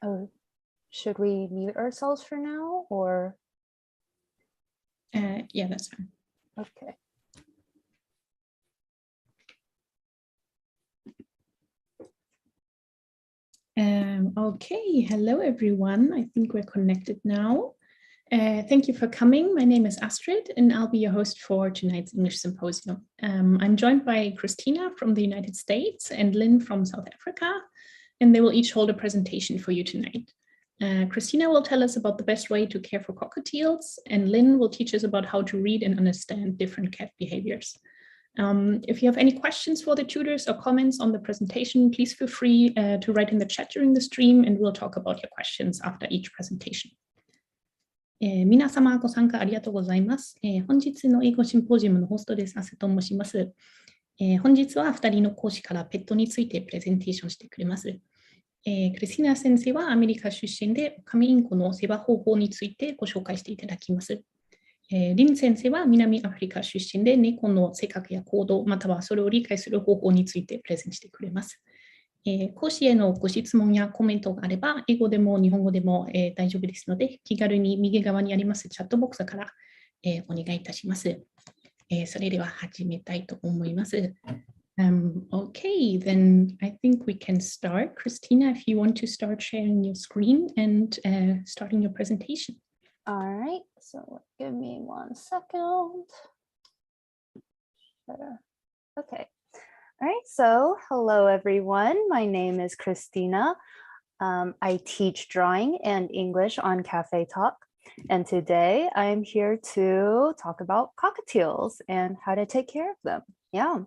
Oh, should we mute ourselves for now or? Yeah, that's fine. Okay. Okay, hello everyone. I think we're connected now. Thank you for coming. My name is Astrid and I'll be your host for tonight's English Symposium. I'm joined by Christina from the United States and Lynn from South Africa, and they will each hold a presentation for you tonight. Christina will tell us about the best way to care for cockatiels, and Lynn will teach us about how to read and understand different cat behaviors. If you have any questions for the tutors or comments on the presentation, please feel free to write in the chat during the stream, and we'll talk about your questions after each presentation. 皆様ご参加ありがとうございます。本日の英語シンポジウムのホストです。アセと申します。本日は2人の講師からペットについてプレゼンテーションしてくれます。クリスティナ先生はアメリカ出身で、オカメインコの世話方法についてご紹介していただきます。リン先生は南アフリカ出身で、猫の性格や行動、またはそれを理解する方法についてプレゼンしてくれます。講師へのご質問やコメントがあれば、英語でも日本語でも、大丈夫ですので、気軽に右側にありますチャットボックスから、お願いいたします。それでは始めたいと思います。Okay, then I think we can start. Christina, if you want to start sharing your screen and starting your presentation. All right, so give me 1 second. Okay. All right, so hello everyone. My name is Christina. I teach drawing and English on Cafetalk. And today I'm here to talk about cockatiels and how to take care of them. Yeah.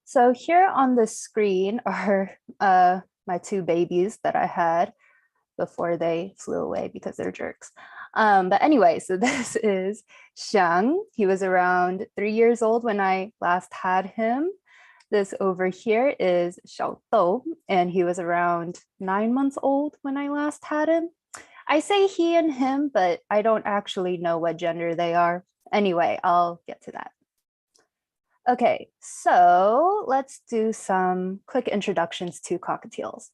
So here on the screen are my 2 babies that I had before they flew away because they're jerks. But anyway, so this is Xiang. He was around 3 years old when I last had him. This over here is Xiaodou, and he was around 9 months old when I last had him. I say he and him, but I don't actually know what gender they are. Anyway, I'll get to that. Okay, so let's do some quick introductions to cockatiels.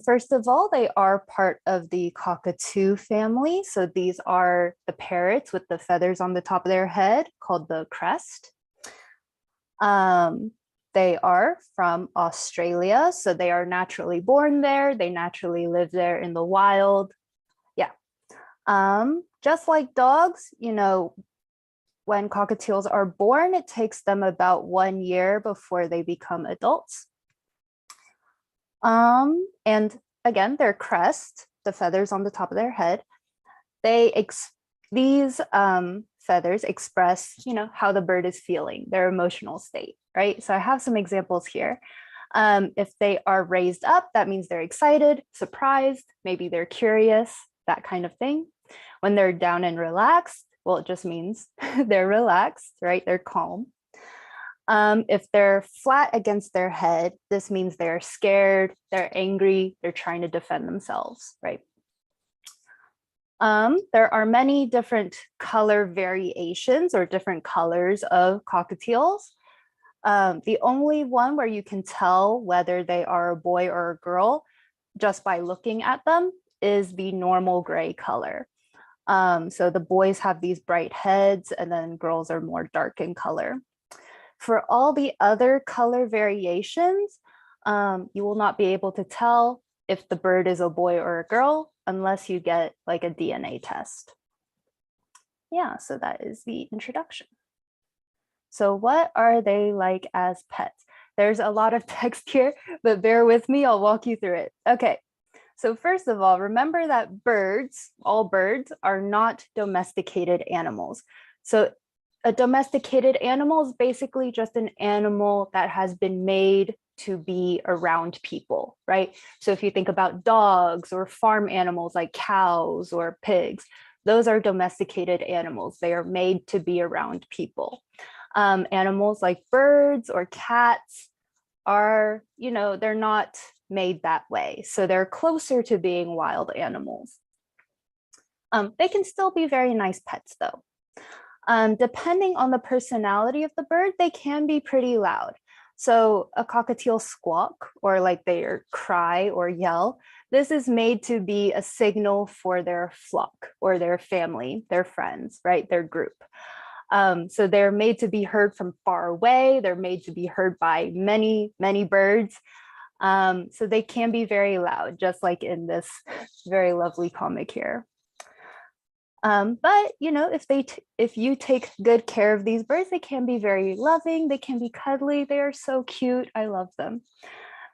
First of all, they are part of the cockatoo family. So these are the parrots with the feathers on the top of their head called the crest. They are from Australia, so they are naturally born there. They naturally live there in the wild. Yeah. Just like dogs, you know, when cockatiels are born, it takes them about 1 year before they become adults. And again, their crest, the feathers on the top of their head, these feathers express, you know, how the bird is feeling, their emotional state, right? So I have some examples here. If they are raised up, that means they're excited, surprised, maybe they're curious, that kind of thing. When they're down and relaxed, well, it just means they're relaxed, right? They're calm. If they're flat against their head, this means they're scared, they're angry, they're trying to defend themselves, right? There are many different color variations or different colors of cockatiels. The only one where you can tell whether they are a boy or a girl just by looking at them is the normal gray color. So the boys have these bright heads and then girls are more dark in color. For all the other color variations, you will not be able to tell if the bird is a boy or a girl unless you get like a DNA test. Yeah, so that is the introduction. So what are they like as pets? There's a lot of text here, but bear with me, I'll walk you through it. Okay, so first of all, remember that birds, all birds, are not domesticated animals. So a domesticated animal is basically just an animal that has been made to be around people, right? So if you think about dogs or farm animals like cows or pigs, those are domesticated animals. They are made to be around people. Animals like birds or cats are, you know, they're not made that way. So they're closer to being wild animals. They can still be very nice pets though. Depending on the personality of the bird, they can be pretty loud. So a cockatiel squawk, or like their cry or yell, this is made to be a signal for their flock or their family, their friends, right? Their group. So they're made to be heard from far away. They're made to be heard by many, many birds. So they can be very loud, just like in this very lovely comic here. But you know, if you take good care of these birds, they can be very loving. They can be cuddly. They are so cute. I love them.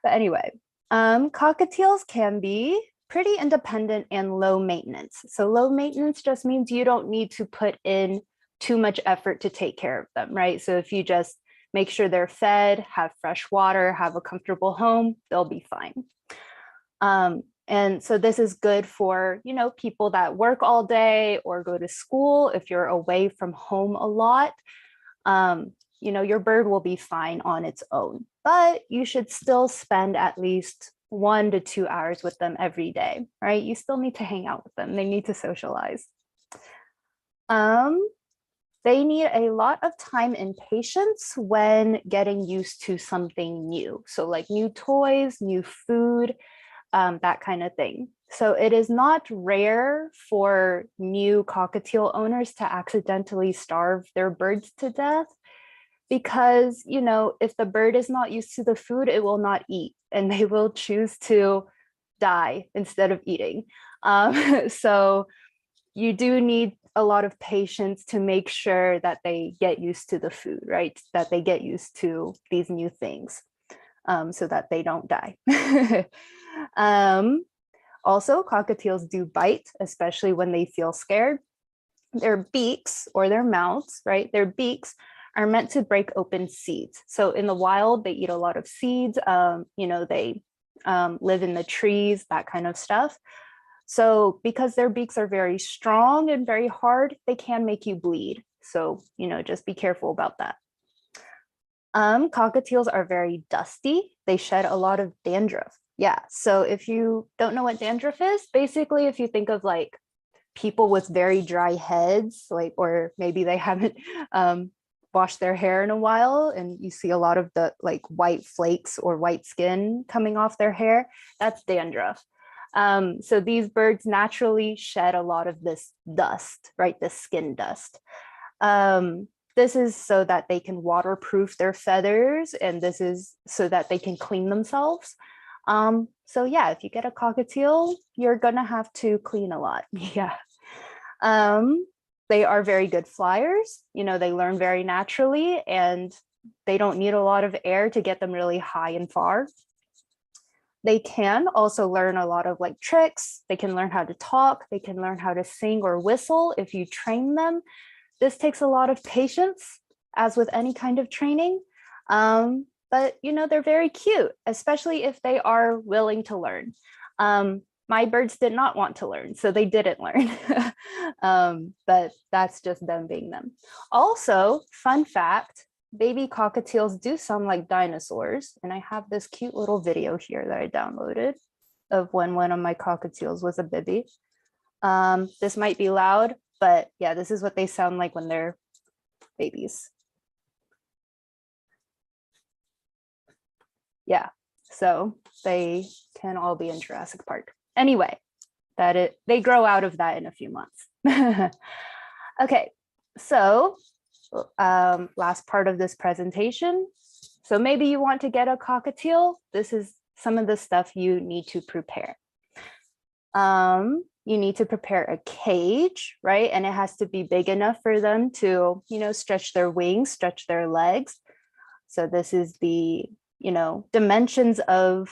But anyway, cockatiels can be pretty independent and low maintenance. So low maintenance just means you don't need to put in too much effort to take care of them, right? So if you just make sure they're fed, have fresh water, have a comfortable home, they'll be fine. And so this is good for, you know, people that work all day or go to school. If you're away from home a lot, you know, your bird will be fine on its own, but you should still spend at least 1 to 2 hours with them every day, right? You still need to hang out with them. They need to socialize. They need a lot of time and patience when getting used to something new. So like new toys, new food, that kind of thing. So it is not rare for new cockatiel owners to accidentally starve their birds to death because, you know, if the bird is not used to the food, it will not eat and they will choose to die instead of eating. So you do need a lot of patience to make sure that they get used to the food, right? That they get used to these new things so that they don't die. Also, cockatiels do bite, especially when they feel scared. Their beaks or their mouths, right? Their beaks are meant to break open seeds. So in the wild, they eat a lot of seeds. You know, they live in the trees, that kind of stuff. So because their beaks are very strong and very hard, they can make you bleed. So, you know, just be careful about that. Cockatiels are very dusty. They shed a lot of dandruff. Yeah, so if you don't know what dandruff is, basically if you think of like people with very dry heads, like, or maybe they haven't washed their hair in a while and you see a lot of the like white flakes or white skin coming off their hair, that's dandruff. So these birds naturally shed a lot of this dust, right? This skin dust. This is so that they can waterproof their feathers, and this is so that they can clean themselves. So yeah, if you get a cockatiel, you're gonna have to clean a lot. Yeah. They are very good flyers. You know, they learn very naturally and they don't need a lot of air to get them really high and far. They can also learn a lot of like tricks. They can learn how to talk. They can learn how to sing or whistle if you train them. This takes a lot of patience, as with any kind of training. But you know, they're very cute, especially if they are willing to learn. My birds did not want to learn, so they didn't learn. But that's just them being them. Also, fun fact, baby cockatiels do sound like dinosaurs. And I have this cute little video here that I downloaded of when one of my cockatiels was a baby. This might be loud, but yeah, this is what they sound like when they're babies. Yeah, so they can all be in Jurassic Park. Anyway, they grow out of that in a few months. Okay, so last part of this presentation. So maybe you want to get a cockatiel. This is some of the stuff you need to prepare. You need to prepare a cage, right? And it has to be big enough for them to, you know, stretch their wings, stretch their legs. So this is the, you know, dimensions of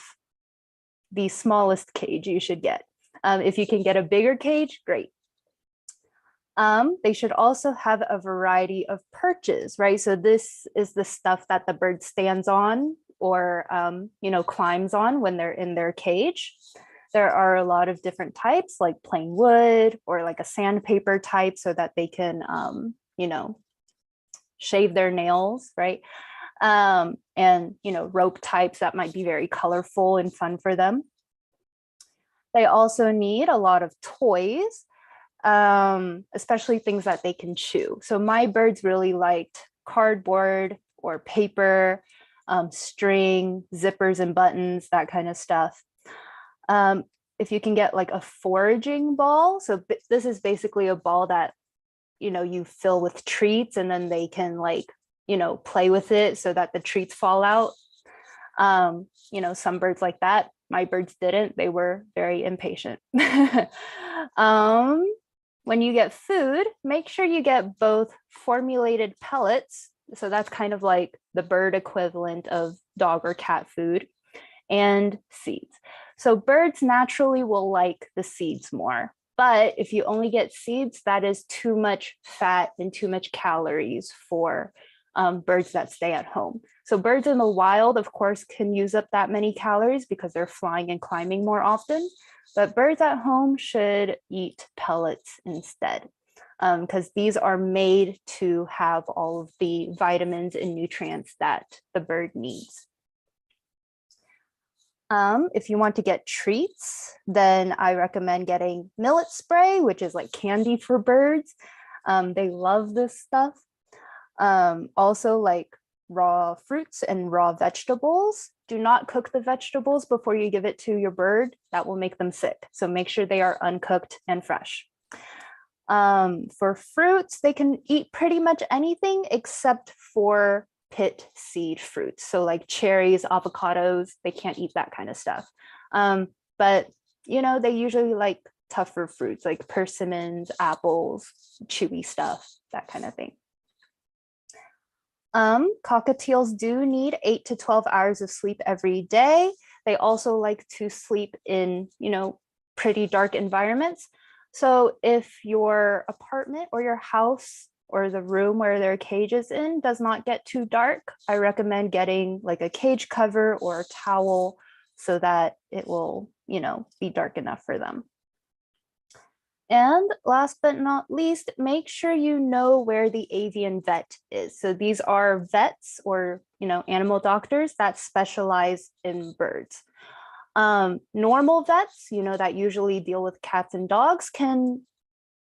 the smallest cage you should get. If you can get a bigger cage, great. They should also have a variety of perches, right? So this is the stuff that the bird stands on or, you know, climbs on when they're in their cage. There are a lot of different types, like plain wood or like a sandpaper type, so that they can, you know, shave their nails, right? And, you know, rope types that might be very colorful and fun for them. They also need a lot of toys, especially things that they can chew. So my birds really liked cardboard or paper. string, zippers and buttons, that kind of stuff. If you can get like a foraging ball, so this is basically a ball that, you fill with treats and then they can like, play with it so that the treats fall out. Some birds like that. My birds didn't. They were very impatient. When you get food, make sure you get both formulated pellets. So that's kind of like the bird equivalent of dog or cat food, and seeds. So birds naturally will like the seeds more. But if you only get seeds, that is too much fat and too much calories for birds that stay at home. So birds in the wild, of course, can use up that many calories because they're flying and climbing more often. But birds at home should eat pellets instead, because these are made to have all of the vitamins and nutrients that the bird needs. If you want to get treats, then I recommend getting millet spray, which is like candy for birds. They love this stuff. Also like raw fruits and raw vegetables. Do not cook the vegetables before you give it to your bird. That will make them sick. So make sure they are uncooked and fresh. For fruits, they can eat pretty much anything except for pit seed fruits. So like cherries, avocados, they can't eat that kind of stuff. But they usually like tougher fruits like persimmons, apples, chewy stuff, that kind of thing. Cockatiels do need 8 to 12 hours of sleep every day. They also like to sleep in, pretty dark environments. So if your apartment or your house or the room where their cage is in does not get too dark, I recommend getting like a cage cover or a towel so that it will, be dark enough for them. And last but not least, make sure you know where the avian vet is. So these are vets or, animal doctors that specialize in birds. Normal vets, that usually deal with cats and dogs can,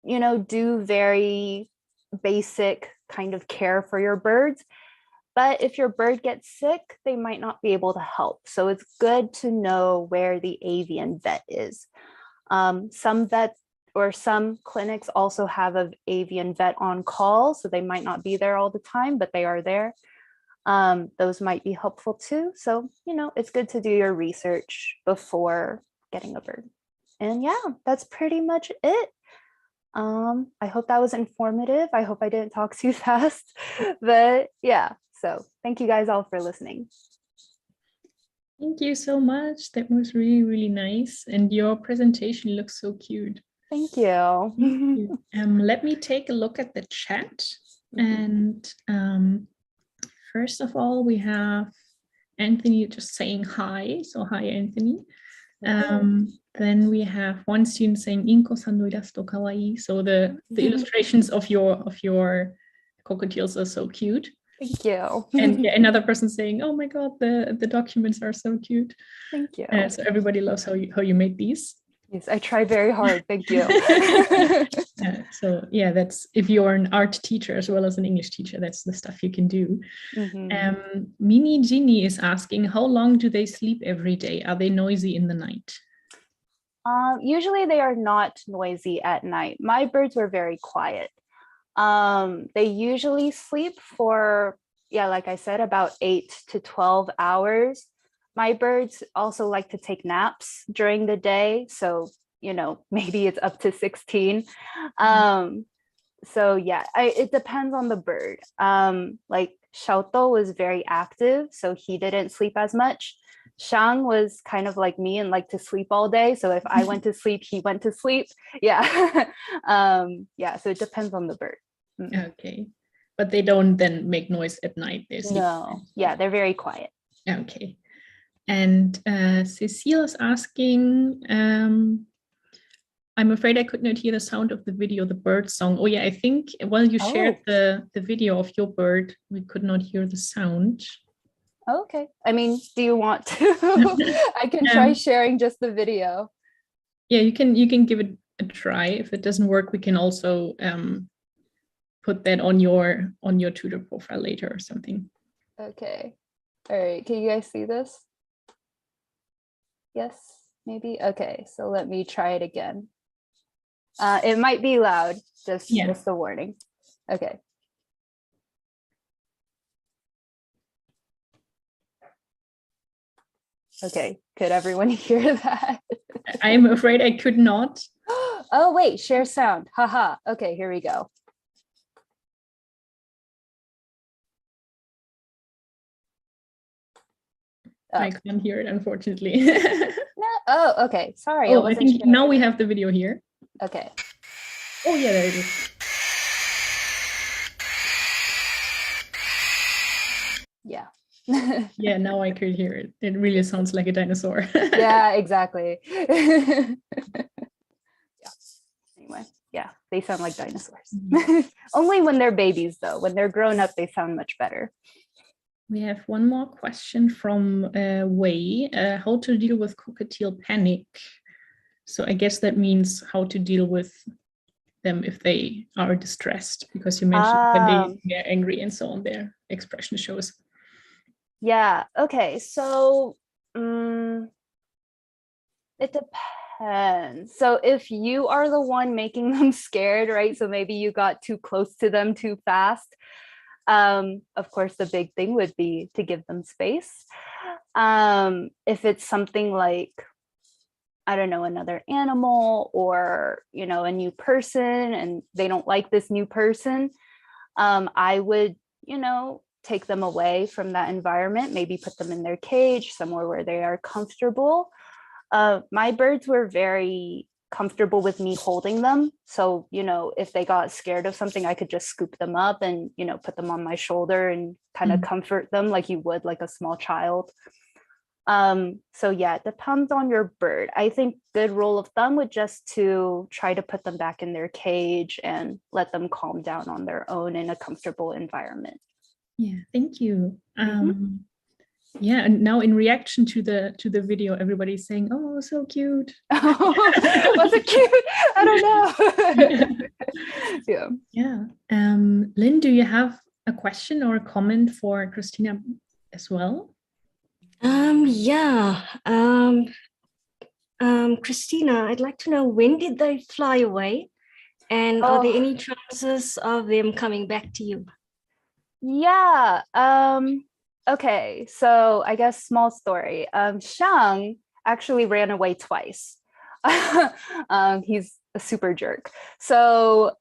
do very basic kind of care for your birds. But if your bird gets sick, they might not be able to help. So it's good to know where the avian vet is. Some vets or some clinics also have an avian vet on call, so they might not be there all the time, but they are there. Those might be helpful too. So, it's good to do your research before getting a bird. And yeah, that's pretty much it. I hope that was informative. I hope I didn't talk too fast, but yeah, so thank you guys all for listening. Thank you so much. That was really, really nice. And your presentation looks so cute. Thank you. Let me take a look at the chat. And first of all, we have Anthony just saying hi. So hi, Anthony. Then we have one student saying Inko-san no irasto kawaii. So the illustrations of your cockatiels are so cute. Thank you. And yeah, another person saying, oh my God, the documents are so cute. Thank you. So everybody loves how you made these. Yes, I try very hard. Thank you. So yeah, that's if you're an art teacher as well as an English teacher, that's the stuff you can do. Mini Ginny is asking, how long do they sleep every day? Are they noisy in the night? Usually they are not noisy at night. My birds were very quiet. They usually sleep for, like I said, about 8 to 12 hours. My birds also like to take naps during the day. So, maybe it's up to 16. So yeah, it depends on the bird. Like Xiaotou was very active, so he didn't sleep as much. Shang was kind of like me and liked to sleep all day. So if I went to sleep, he went to sleep. Yeah. So it depends on the bird. Okay. But they don't then make noise at night. They sleep. No. Yeah, they're very quiet. Okay. And Cecile is asking, I'm afraid I could not hear the sound of the video, the bird song. Oh yeah, I think while you shared the video of your bird, we could not hear the sound. Okay. I mean, do you want to? I can try sharing just the video. Yeah, you can give it a try. If it doesn't work, we can also put that on your tutor profile later or something. Okay. All right, can you guys see this? Yes, maybe? Okay, so let me try it again. It might be loud, just a warning. Okay. Okay, could everyone hear that? I'm afraid I could not. Oh, wait, share sound. Haha. Okay, here we go. Oh. I can't hear it, unfortunately. No. Oh, okay. Sorry. Oh, I think now we have the video here. Okay. Oh, yeah, there it is. Yeah. Yeah, now I could hear it. It really sounds like a dinosaur. Yeah, exactly. Yeah. Anyway, yeah, they sound like dinosaurs. Mm-hmm. Only when they're babies, though. When they're grown up, they sound much better. We have one more question from Wei. How to deal with cockatiel panic? So I guess that means how to deal with them if they are distressed, because you mentioned when they are angry and so on, their expression shows. Yeah, okay, so it depends. So if you are the one making them scared, right? So maybe you got too close to them too fast. Of course, the big thing would be to give them space. If it's something like, I don't know, another animal or, you know, a new person and they don't like this new person, I would, you know, take them away from that environment, maybe put them in their cage, somewhere where they are comfortable. My birds were very comfortable with me holding them. So, you know, if they got scared of something, I could just scoop them up and, you know, put them on my shoulder and kind of comfort them like you would like a small child. So yeah, it depends on your bird. I think good rule of thumb would just to try to put them back in their cage and let them calm down on their own in a comfortable environment. Yeah, thank you. Yeah, and now in reaction to the video, everybody's saying, "Oh, so cute." Was it cute? I don't know. Yeah. Yeah. Lynn, do you have a question or a comment for Christina as well? Yeah. Christina, I'd like to know, when did they fly away? And are there any chances of them coming back to you? Yeah. Okay, so I guess small story. Shang actually ran away twice. He's a super jerk. So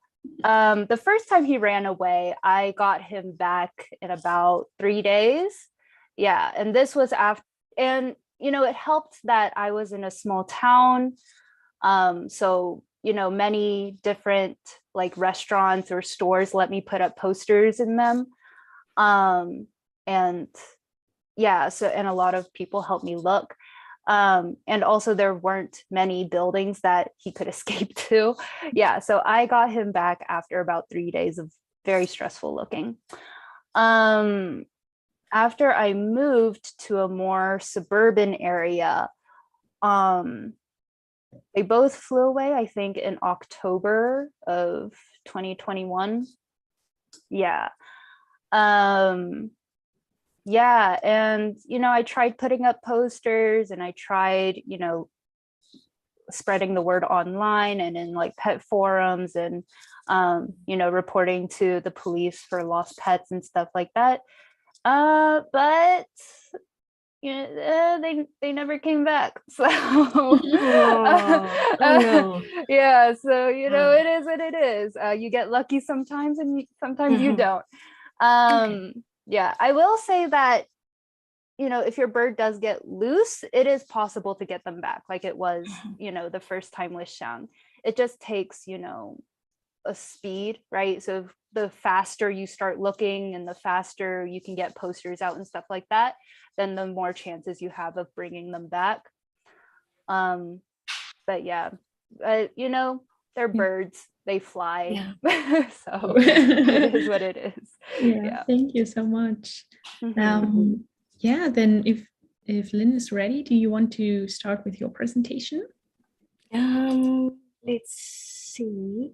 the first time he ran away, I got him back in about 3 days. Yeah, and this was after, and you know, it helped that I was in a small town. So, you know, many different like restaurants or stores let me put up posters in them. And yeah, so, and a lot of people helped me look. And also there weren't many buildings that he could escape to. Yeah, so I got him back after about 3 days of very stressful looking. After I moved to a more suburban area, they both flew away, I think in October of 2021. Yeah. Yeah, and you know, I tried putting up posters and I tried, you know, spreading the word online and in like pet forums and you know, reporting to the police for lost pets and stuff like that. But you know, they never came back. So no. Yeah, so you know, it is what it is. You get lucky sometimes and sometimes you don't. Okay. Yeah, I will say that, you know, if your bird does get loose, it is possible to get them back like it was, you know, the first time with Shang. It just takes, you know, a speed, right? So the faster you start looking and the faster you can get posters out and stuff like that, then the more chances you have of bringing them back. But yeah, you know, they're birds, they fly. Yeah. So it is what it is. Yeah. Thank you so much. Yeah, then if Lynn is ready, do you want to start with your presentation? Let's see.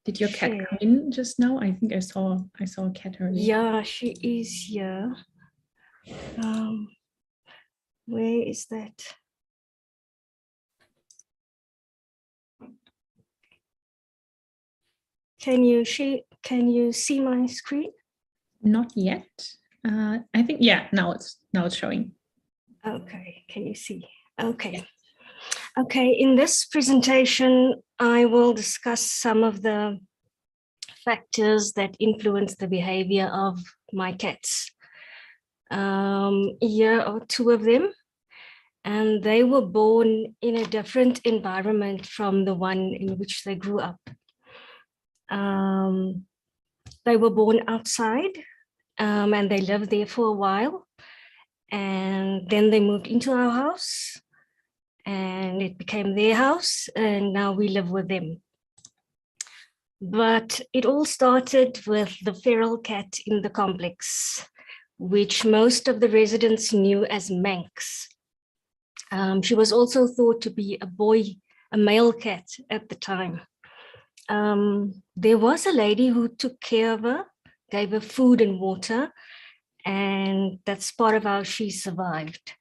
Did your cat come in just now? I think I saw a cat earlier. Yeah, she is here. Where is that? Can you see my screen? Not yet. I think, yeah, now it's showing. Okay, can you see? Okay. Okay, in this presentation, I will discuss some of the factors that influence the behavior of my cats. Here are two of them, and they were born in a different environment from the one in which they grew up. They were born outside, and they lived there for a while, and then they moved into our house, and it became their house, and now we live with them. But it all started with the feral cat in the complex, which most of the residents knew as Manx. She was also thought to be a male cat at the time. There was a lady who took care of her, gave her food and water, and that's part of how she survived.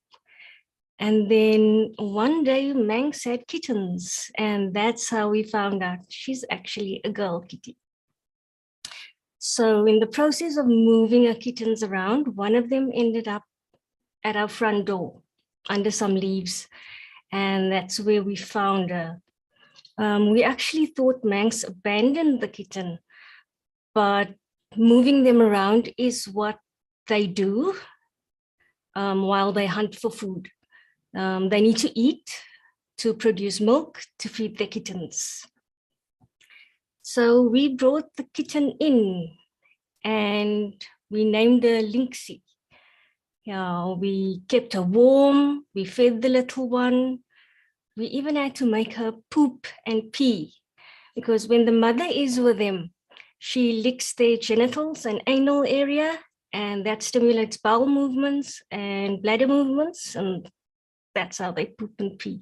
And then one day Manx had kittens, and that's how we found out she's actually a girl kitty. So in the process of moving her kittens around, one of them ended up at our front door under some leaves, and that's where we found her. We actually thought Manx abandoned the kitten, but moving them around is what they do while they hunt for food. They need to eat to produce milk to feed their kittens. So we brought the kitten in and we named her Lynxie. We kept her warm, we fed the little one. We even had to make her poop and pee, because when the mother is with them, she licks their genitals and anal area, and that stimulates bowel movements and bladder movements, and that's how they poop and pee.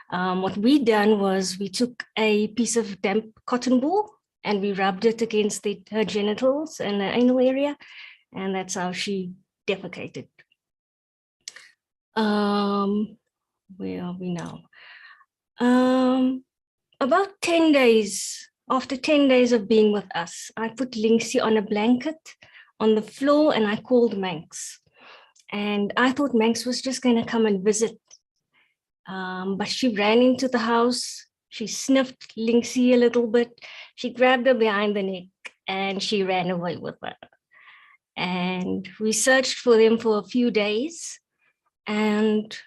What we done was we took a piece of damp cotton ball and we rubbed it against her genitals and the anal area, and that's how she defecated. Where are we now? About 10 days, after 10 days of being with us, I put Lynxie on a blanket on the floor and I called Manx. And I thought Manx was just going to come and visit. But she ran into the house. She sniffed Lynxie a little bit. She grabbed her behind the neck and she ran away with her. And we searched for them for a few days. And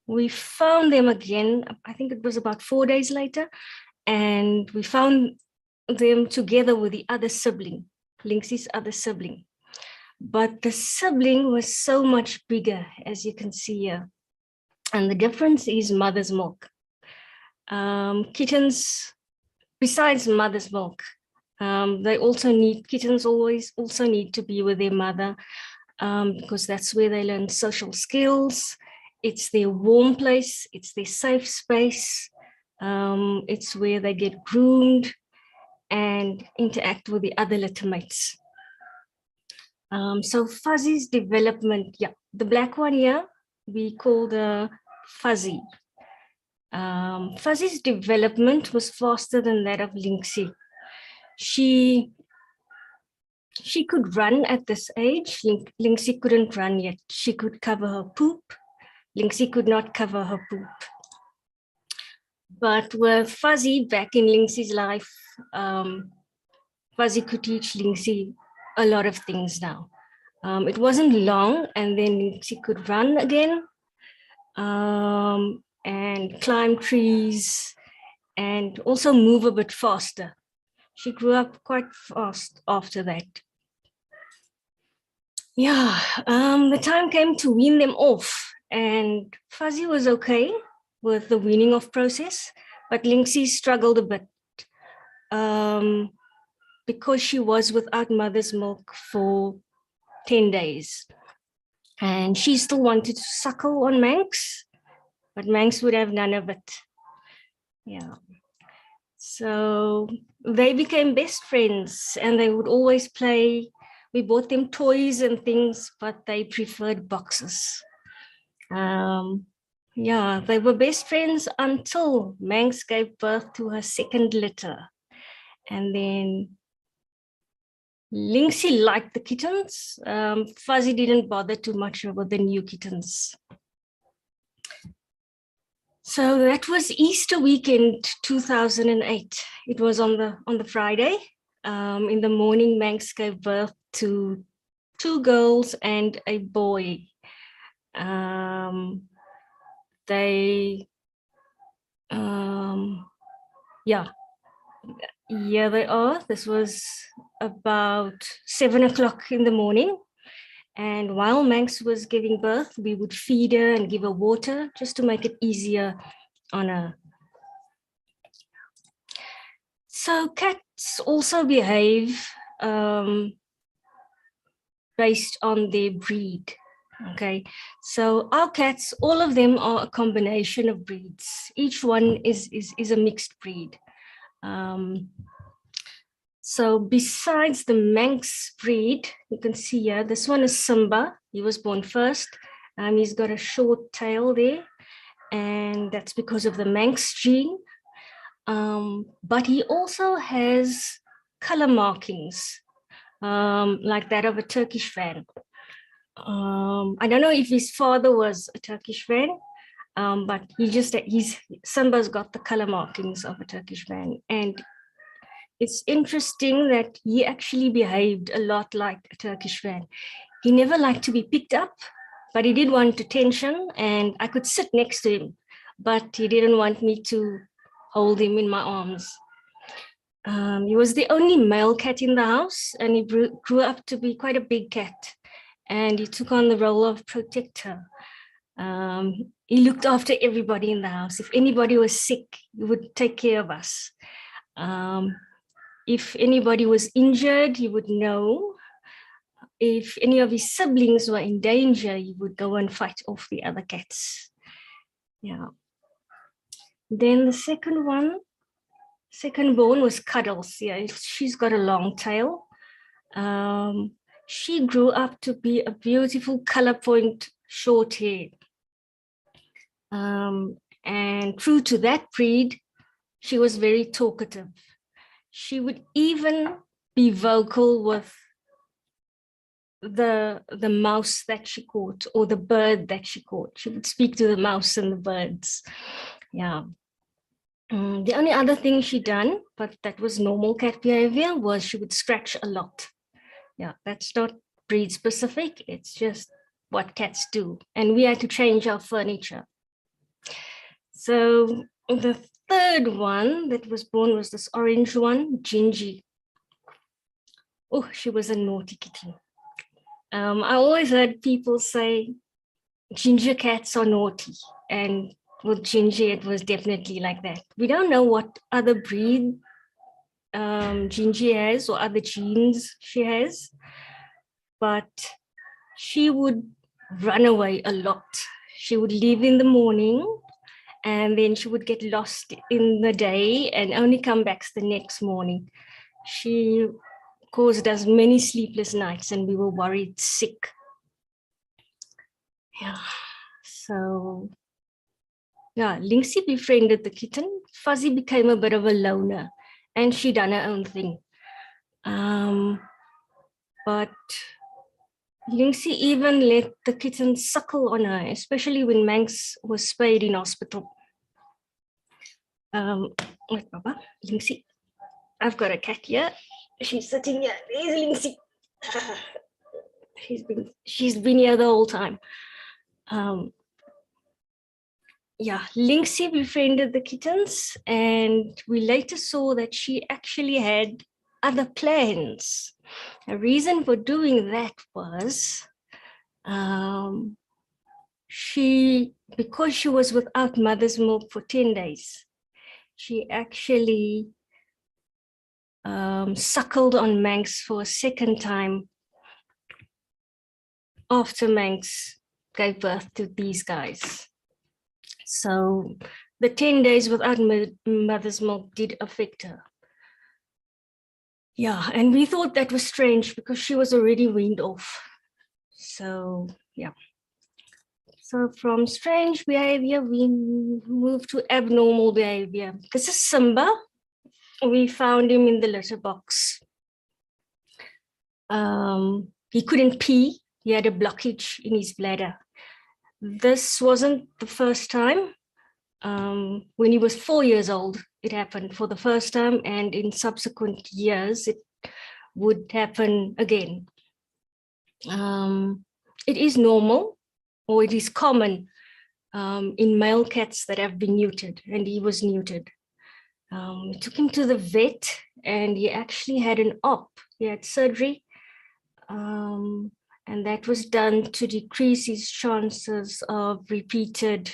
we found them again, I think it was about 4 days later, and we found them together with the other sibling, Lynxie's other sibling. But the sibling was so much bigger, as you can see here. And the difference is mother's milk. Kittens, besides mother's milk, kittens also need to be with their mother, because that's where they learn social skills. It's their warm place, it's their safe space, it's where they get groomed and interact with the other littermates. So Fuzzy's development, the black one here, we call the Fuzzy. Fuzzy's development was faster than that of Lynxie. She could run at this age. Lynxie couldn't run yet. She could cover her poop. Lynxie could not cover her poop. But with Fuzzy back in Lynxie's life, Fuzzy could teach Lynxie a lot of things now. It wasn't long, and then Lynxie could run again and climb trees and also move a bit faster. She grew up quite fast after that. The time came to wean them off. And Fuzzy was okay with the weaning off process, but Lynxie struggled a bit because she was without mother's milk for 10 days. And she still wanted to suckle on Manx, but Manx would have none of it. So they became best friends and they would always play. We bought them toys and things, but they preferred boxes. Yeah, they were best friends until Manx gave birth to her second litter. And then Lynxie liked the kittens. Fuzzy didn't bother too much with the new kittens. So that was Easter weekend 2008. It was on the Friday. In the morning, Manx gave birth to 2 girls and a boy. Here they are. This was about 7 o'clock in the morning. And while Manx was giving birth, we would feed her and give her water just to make it easier on her. So cats also behave based on their breed. Okay, so our cats, all of them are a combination of breeds. Each one is a mixed breed. So besides the Manx breed, you can see here, this one is Simba. He was born first. He's got a short tail there, and that's because of the Manx gene. But he also has color markings, like that of a Turkish fan. I don't know if his father was a Turkish fan, but Simba's got the color markings of a Turkish fan. And it's interesting that he actually behaved a lot like a Turkish fan. He never liked to be picked up, but he did want attention, and I could sit next to him, but he didn't want me to hold him in my arms. He was the only male cat in the house, and he grew up to be quite a big cat, and he took on the role of protector. He looked after everybody in the house. If anybody was sick, he would take care of us. If anybody was injured, he would know. If any of his siblings were in danger, he would go and fight off the other cats. Yeah. Then the second born was Cuddles. Yeah, she's got a long tail. She grew up to be a beautiful color point short hair. And true to that breed, she was very talkative. She would even be vocal with the mouse that she caught or the bird that she caught. She would speak to the mouse and the birds. Yeah. The only other thing she done, but that was normal cat behavior, was she would scratch a lot. Yeah, that's not breed specific. It's just what cats do. And we had to change our furniture. So the third one that was born was this orange one, Gingy. Oh, she was a naughty kitten. I always heard people say ginger cats are naughty, and with Gingy, it was definitely like that. We don't know what other breed Gingy has or other genes she has, but she would run away a lot. She would leave in the morning, and then she would get lost in the day and only come back the next morning. She caused us many sleepless nights, and we were worried sick. Yeah, so yeah, Lynxie befriended the kitten. Fuzzy became a bit of a loner, and she done her own thing. But Lynxie even let the kitten suckle on her, especially when Manx was spayed in hospital. Wait, Baba, Lynxie, I've got a cat here. She's sitting here. There's Lynxie. She's been here the whole time. Yeah, Lynxie befriended the kittens, and we later saw that she actually had other plans. The reason for doing that was because she was without mother's milk for 10 days, she actually suckled on Manx for a second time after Manx gave birth to these guys. So the 10 days without mother's milk did affect her. Yeah, and we thought that was strange because she was already weaned off. So, yeah. So from strange behavior, we moved to abnormal behavior. This is Simba. We found him in the litter box. He couldn't pee. He had a blockage in his bladder. This wasn't the first time. When he was 4 years old, it happened for the first time, and in subsequent years, it would happen again. It is normal, or it is common in male cats that have been neutered, and he was neutered. We took him to the vet, and he actually had an op. He had surgery, and that was done to decrease his chances of repeated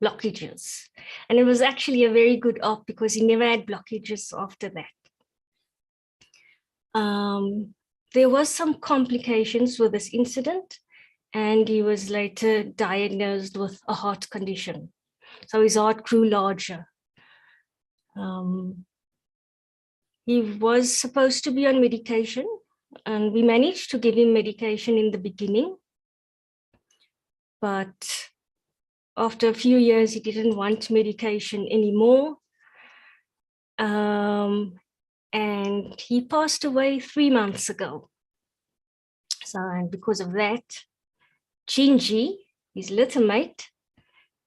blockages. And it was actually a very good op because he never had blockages after that. There was some complications with this incident, and he was later diagnosed with a heart condition. So his heart grew larger. He was supposed to be on medication, and we managed to give him medication in the beginning. But after a few years, he didn't want medication anymore. And he passed away 3 months ago. So, and because of that, Gingy, his little mate,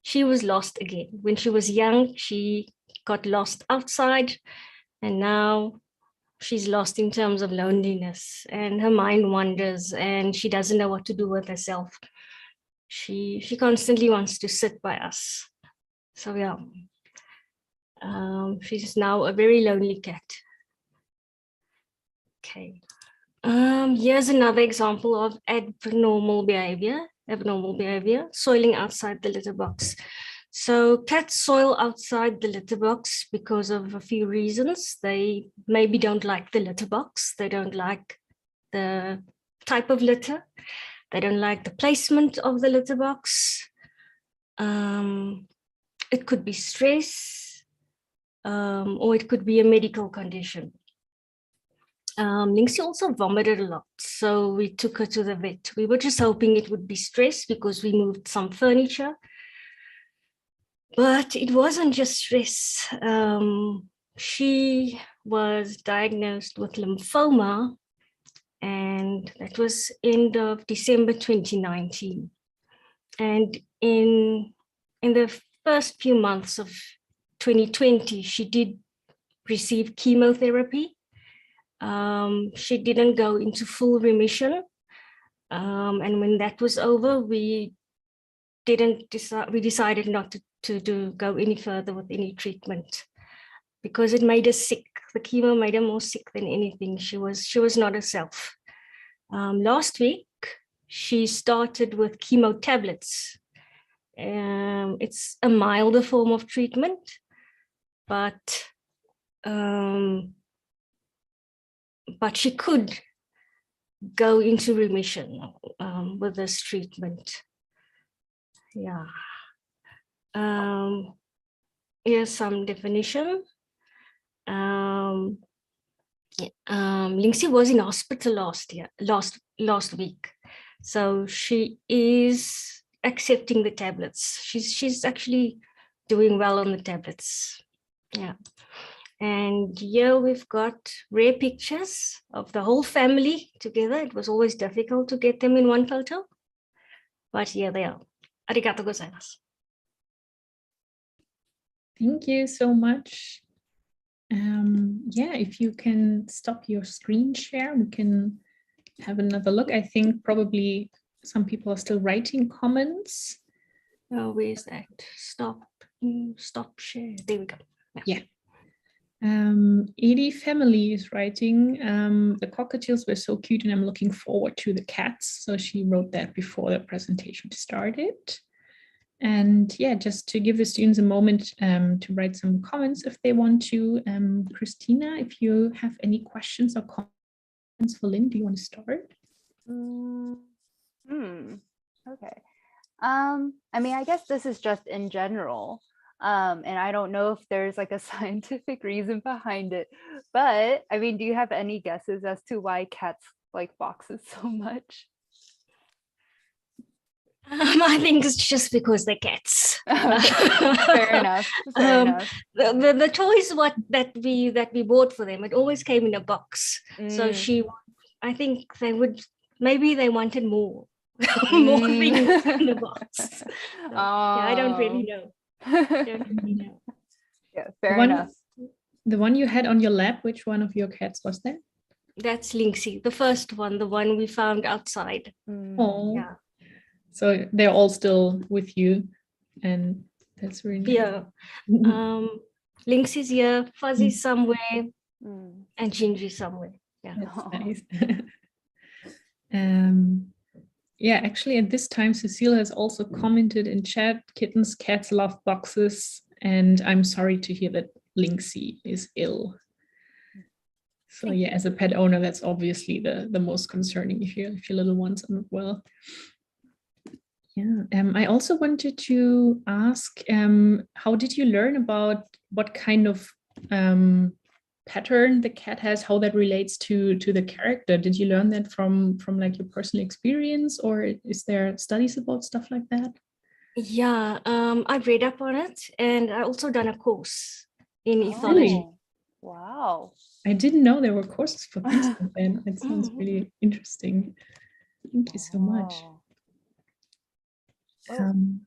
she was lost again. When she was young, she got lost outside, and now she's lost in terms of loneliness, and her mind wanders, and she doesn't know what to do with herself. She constantly wants to sit by us. So yeah, she's now a very lonely cat. Okay, here's another example of abnormal behavior, soiling outside the litter box. So cats soil outside the litter box because of a few reasons. They maybe don't like the litter box. They don't like the type of litter. They don't like the placement of the litter box. It could be stress, or it could be a medical condition. Lynxie also vomited a lot, so we took her to the vet. We were just hoping it would be stress because we moved some furniture. But it wasn't just stress. She was diagnosed with lymphoma, and that was end of December 2019. And in the first few months of 2020, she did receive chemotherapy. She didn't go into full remission. And when that was over, we decided not to go any further with any treatment because it made her sick. The chemo made her more sick than anything. She was not herself. Last week, she started with chemo tablets. It's a milder form of treatment, but she could go into remission with this treatment. Yeah. Here's some definition. Lynxie was in hospital last week, so she is accepting the tablets. She's actually doing well on the tablets. Yeah. And here we've got rare pictures of the whole family together. It was always difficult to get them in one photo, but here they are. Arigatou gozaimasu. Thank you so much. Yeah, if you can stop your screen share, we can have another look. I think probably some people are still writing comments. Oh, where's that? Stop share. There we go. Yeah. Edie Family is writing, the cockatiels were so cute and I'm looking forward to the cats. So she wrote that before the presentation started. And yeah, just to give the students a moment to write some comments if they want to. Christina, if you have any questions or comments for Lynn, do you want to start? Okay. I mean, I guess this is just in general. And I don't know if there's like a scientific reason behind it, but I mean, do you have any guesses as to why cats like boxes so much? I think it's just because they're cats. Fair enough. Fair enough. The toys that we bought for them, it always came in a box. So I think maybe they wanted more things in the box. So, yeah, I don't really know. Yeah, fair enough. The one you had on your lap, which one of your cats was that? That's Lynxie, the first one, the one we found outside. Oh, yeah. So they're all still with you, and that's really nice. Yeah. Lynxie's here, Fuzzy somewhere, and Gingy somewhere. Yeah, that's nice. Yeah, actually, at this time, Cecile has also commented in chat: kittens, cats love boxes, and I'm sorry to hear that Lynxie is ill. So yeah, as a pet owner, that's obviously the most concerning if your little ones are not well. Yeah, I also wanted to ask, how did you learn about what kind of pattern the cat has, how that relates to the character? Did you learn that from like your personal experience, or is there studies about stuff like that? Yeah, I've read up on it, and I also done a course in ethology. Really? Wow. I didn't know there were courses for things like that. It sounds really interesting. Thank you so much. Sorry.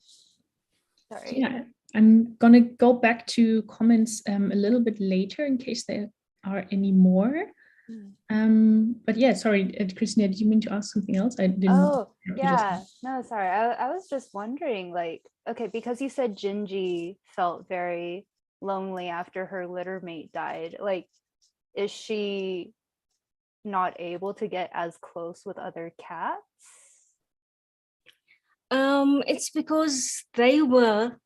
Yeah, I'm gonna go back to comments a little bit later in case there are any more. But yeah, sorry, Christina, did you mean to ask something else? I didn't. Oh, yeah. No, sorry. I was just wondering, like, okay, because you said Gingy felt very lonely after her litter mate died. Like, is she not able to get as close with other cats? It's because they were,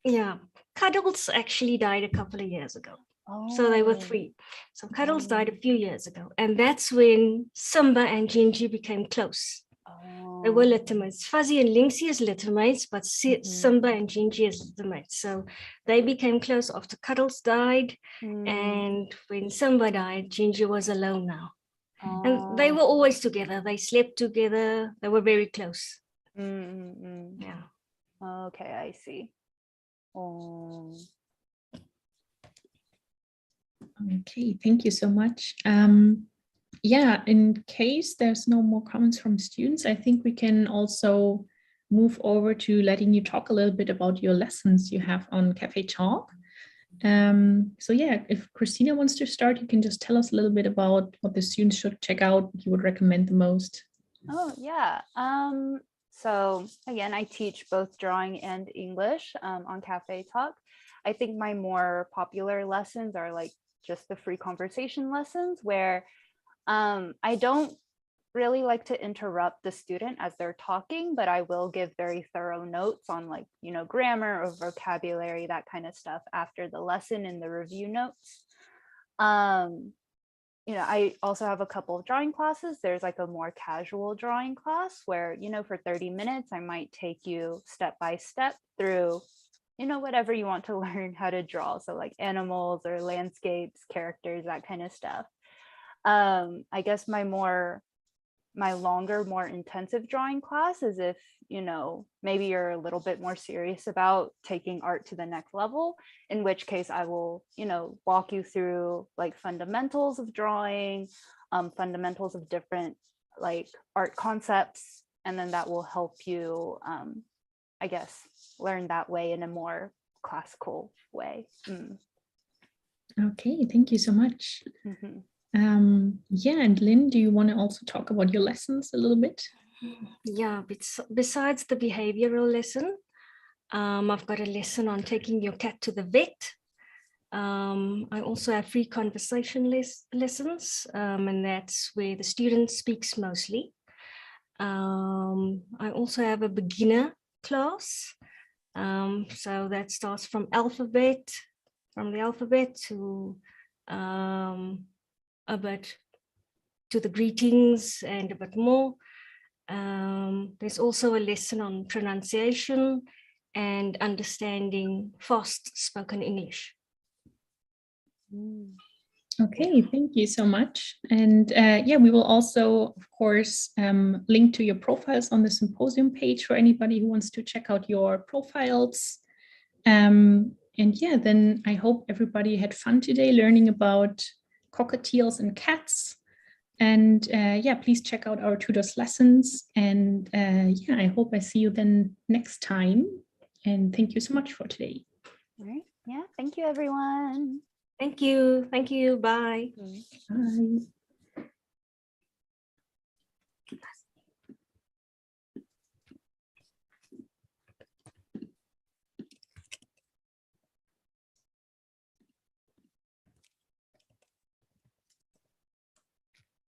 yeah, Cuddles actually died a couple of years ago. So they were 3. So Cuddles died a few years ago. And that's when Simba and Gingy became close. They were littermates. Fuzzy and Lynxie is littermates, but Simba and Gingy is littermates. So they became close after Cuddles died. And when Simba died, Gingy was alone now. And they were always together. They slept together. They were very close. Yeah. Okay, I see. Okay, thank you so much. Yeah, in case there's no more comments from students, I think we can also move over to letting you talk a little bit about your lessons you have on Cafetalk. So yeah, if Christina wants to start, you can just tell us a little bit about what the students should check out, you would recommend the most. Oh, yeah. So again, I teach both drawing and English on Cafetalk. I think my more popular lessons are like just the free conversation lessons where I don't really like to interrupt the student as they're talking, but I will give very thorough notes on like, grammar or vocabulary, that kind of stuff after the lesson in the review notes. I also have a couple of drawing classes. There's like a more casual drawing class where, for 30 minutes, I might take you step by step through, whatever you want to learn how to draw. So like animals or landscapes, characters, that kind of stuff. I guess my longer, more intensive drawing class is if, maybe you're a little bit more serious about taking art to the next level, in which case I will, walk you through like fundamentals of drawing, fundamentals of different like art concepts, and then that will help you, I guess, learn that way in a more classical way. Okay, thank you so much. Yeah, and Lynn, do you want to also talk about your lessons a little bit? Yeah, besides the behavioral lesson, I've got a lesson on taking your cat to the vet. I also have free conversation lessons, and that's where the student speaks mostly. I also have a beginner class. So that starts from the alphabet to a bit to the greetings and a bit more. There's also a lesson on pronunciation and understanding fast spoken English. Okay, thank you so much. And yeah, we will also, of course, link to your profiles on the symposium page for anybody who wants to check out your profiles. And yeah, then I hope everybody had fun today learning about cockatiels and cats. And yeah, please check out our tutors lessons. And yeah, I hope I see you then next time. And thank you so much for today. All right. Yeah, thank you, everyone. Thank you. Thank you. Bye. Bye.